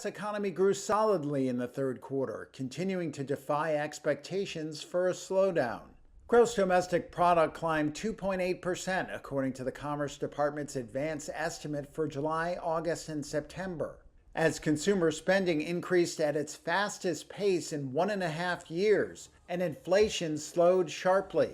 economy grew solidly in the third quarter, continuing to defy expectations for a slowdown. Gross domestic product climbed 2.8%, according to the Commerce Department's advance estimate for July, August, and September, as consumer spending increased at its fastest pace in 1.5 years and inflation slowed sharply.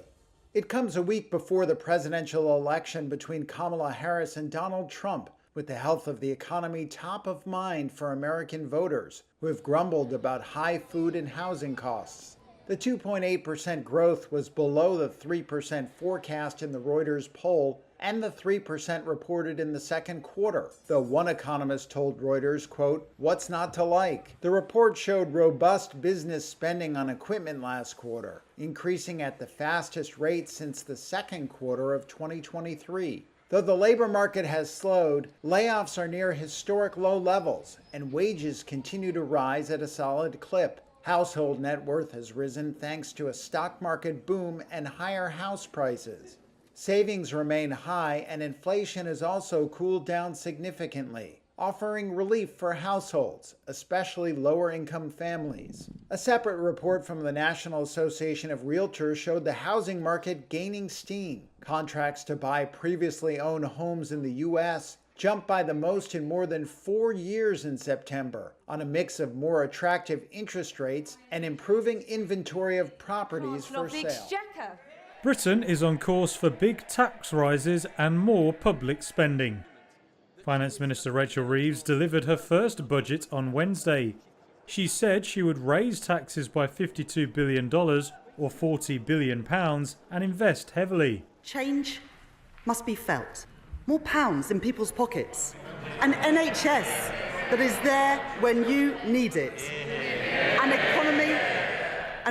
It comes a week before the presidential election between Kamala Harris and Donald Trump, with the health of the economy top of mind for American voters who have grumbled about high food and housing costs. The 2.8% growth was below the 3% forecast in the Reuters poll and the 3% reported in the second quarter, though one economist told Reuters, quote, "What's not to like?" The report showed robust business spending on equipment last quarter, increasing at the fastest rate since the second quarter of 2023. Though the labor market has slowed, layoffs are near historic low levels, and wages continue to rise at a solid clip. Household net worth has risen thanks to a stock market boom and higher house prices. Savings remain high, and inflation has also cooled down significantly, offering relief for households, especially lower-income families. A separate report from the National Association of Realtors showed the housing market gaining steam. Contracts to buy previously owned homes in the U.S. jumped by the most in more than 4 years in September, on a mix of more attractive interest rates and improving inventory of properties for sale. Britain is on course for big tax rises and more public spending. Finance Minister Rachel Reeves delivered her first budget on Wednesday. She said she would raise taxes by $52 billion or £40 billion and invest heavily. Change must be felt. More pounds in people's pockets. An NHS that is there when you need it. An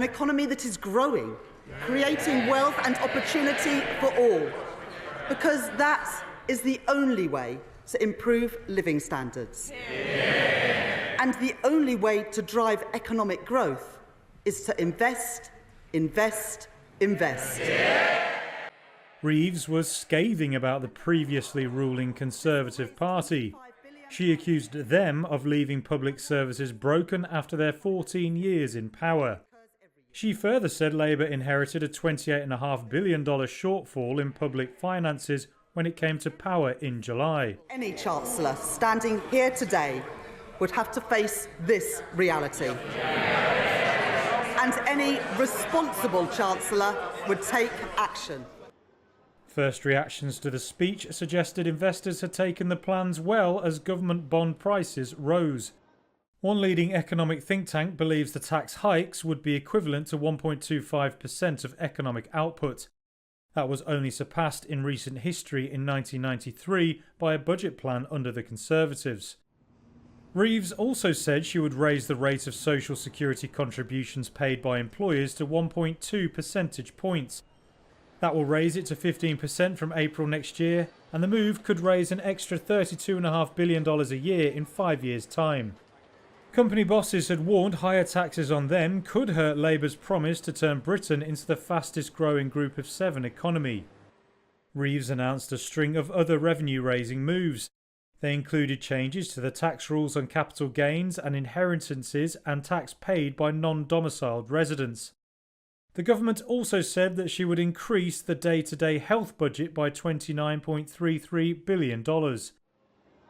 economy that is growing, creating wealth and opportunity for all. Because that is the only way to improve living standards. And the only way to drive economic growth is to invest, invest, invest. Reeves was scathing about the previously ruling Conservative Party. She accused them of leaving public services broken after their 14 years in power. She further said Labour inherited a $28.5 billion shortfall in public finances when it came to power in July. Any Chancellor standing here today would have to face this reality. And any responsible Chancellor would take action. First reactions to the speech suggested investors had taken the plans well as government bond prices rose. One leading economic think tank believes the tax hikes would be equivalent to 1.25% of economic output. That was only surpassed in recent history in 1993 by a budget plan under the Conservatives. Reeves also said she would raise the rate of social security contributions paid by employers to 1.2 percentage points. That will raise it to 15% from April next year, and the move could raise an extra $32.5 billion a year in 5 years' time. Company bosses had warned higher taxes on them could hurt Labour's promise to turn Britain into the fastest growing Group of 7 economy. Reeves announced a string of other revenue-raising moves. They included changes to the tax rules on capital gains and inheritances and tax paid by non-domiciled residents. The government also said that she would increase the day-to-day health budget by $29.33 billion.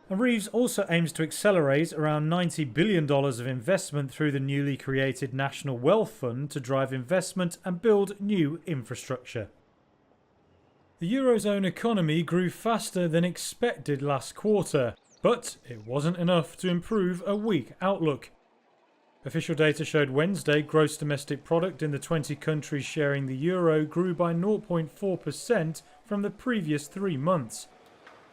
And Reeves also aims to accelerate around $90 billion of investment through the newly created National Wealth Fund to drive investment and build new infrastructure. The Eurozone economy grew faster than expected last quarter, but it wasn't enough to improve a weak outlook. Official data showed Wednesday gross domestic product in the 20 countries sharing the euro grew by 0.4% from the previous 3 months.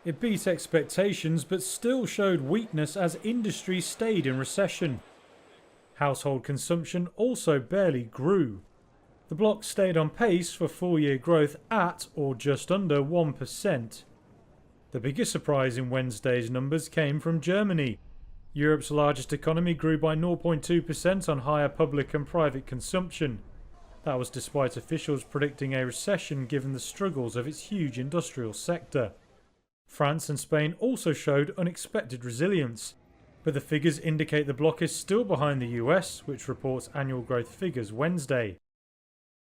It beat expectations but still showed weakness as industry stayed in recession. Household consumption also barely grew. The bloc stayed on pace for full-year growth at or just under 1%. The biggest surprise in Wednesday's numbers came from Germany. Europe's largest economy grew by 0.2% on higher public and private consumption. That was despite officials predicting a recession given the struggles of its huge industrial sector. France and Spain also showed unexpected resilience, But the figures indicate the bloc is still behind the US, which reports annual growth figures Wednesday.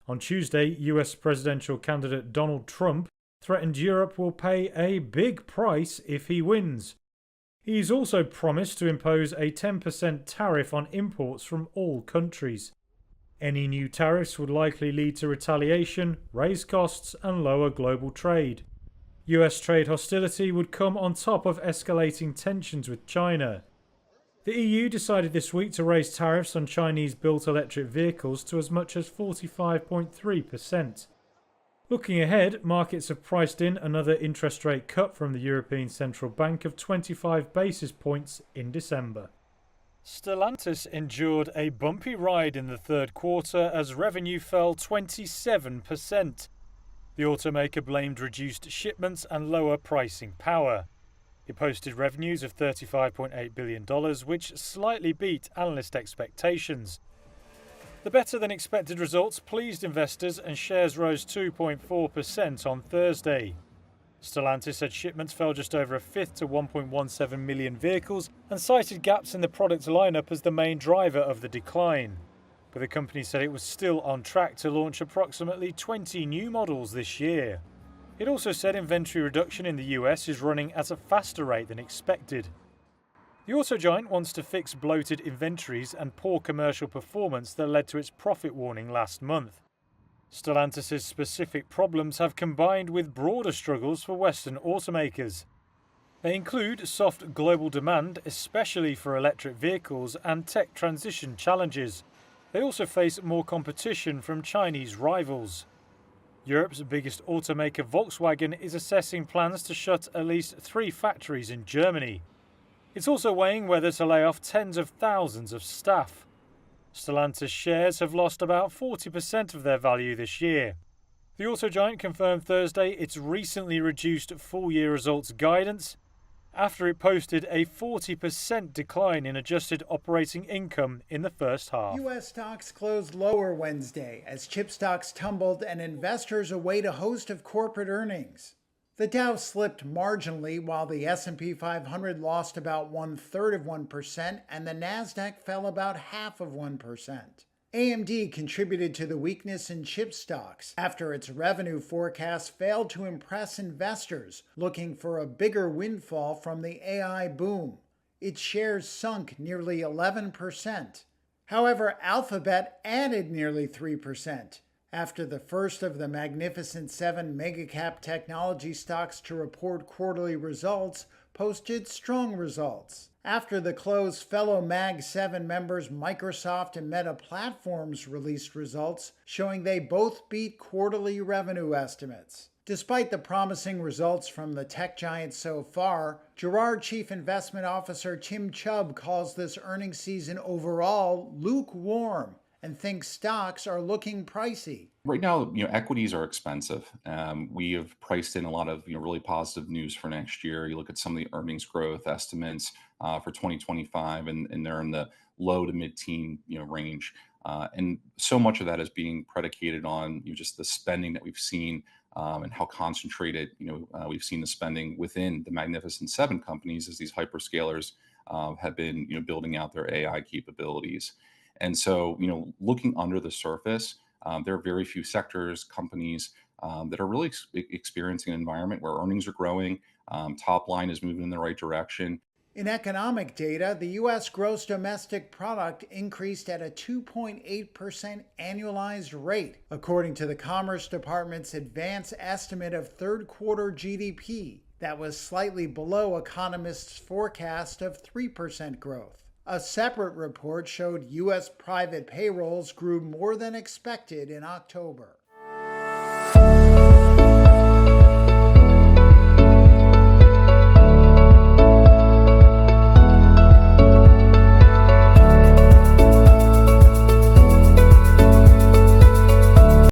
On Tuesday, US presidential candidate Donald Trump threatened Europe will pay a big price if he wins. He's also promised to impose a 10% tariff on imports from all countries. Any new tariffs would likely lead to retaliation, raise costs, and lower global trade. US trade hostility would come on top of escalating tensions with China. The EU decided this week to raise tariffs on Chinese-built electric vehicles to as much as 45.3%. Looking ahead, markets have priced in another interest rate cut from the European Central Bank of 25 basis points in December. Stellantis endured a bumpy ride in the third quarter as revenue fell 27%. The automaker blamed reduced shipments and lower pricing power. It posted revenues of $35.8 billion, which slightly beat analyst expectations. The better-than-expected results pleased investors and shares rose 2.4% on Thursday. Stellantis said shipments fell just over a fifth to 1.17 million vehicles and cited gaps in the product lineup as the main driver of the decline. But the company said it was still on track to launch approximately 20 new models this year. It also said inventory reduction in the US is running at a faster rate than expected. The auto giant wants to fix bloated inventories and poor commercial performance that led to its profit warning last month. Stellantis' specific problems have combined with broader struggles for Western automakers. They include soft global demand, especially for electric vehicles, and tech transition challenges. They also face more competition from Chinese rivals. Europe's biggest automaker Volkswagen is assessing plans to shut at least 3 factories in Germany. It's also weighing whether to lay off tens of thousands of staff. Stellantis shares have lost about 40% of their value this year. The auto giant confirmed Thursday its recently reduced full-year results guidance after it posted a 40% decline in adjusted operating income in the first half. U.S. stocks closed lower Wednesday as chip stocks tumbled and investors await a host of corporate earnings. The Dow slipped marginally while the S&P 500 lost about 1/3% and the Nasdaq fell about 0.5%. AMD contributed to the weakness in chip stocks after its revenue forecast failed to impress investors looking for a bigger windfall from the AI boom. Its shares sunk nearly 11%. However, Alphabet added nearly 3%. After the first of the Magnificent Seven megacap technology stocks to report quarterly results, posted strong results. After the close, fellow Mag 7 members Microsoft and Meta Platforms released results, showing they both beat quarterly revenue estimates. Despite the promising results from the tech giant so far, Gerard Chief Investment Officer Tim Chubb calls this earnings season overall lukewarm and thinks stocks are looking pricey. Right now, equities are expensive. We have priced in a lot of, really positive news for next year. You look at some of the earnings growth estimates for 2025, and they're in the low to mid-teen, range. And so much of that is being predicated on just the spending that we've seen and how concentrated, we've seen the spending within the Magnificent Seven companies as these hyperscalers have been, building out their AI capabilities. And so, looking under the surface, there are very few sectors, companies that are really experiencing an environment where earnings are growing, top line is moving in the right direction. In economic data, the U.S. gross domestic product increased at a 2.8% annualized rate, according to the Commerce Department's advance estimate of third quarter GDP. That was slightly below economists' forecast of 3% growth. A separate report showed U.S. private payrolls grew more than expected in October.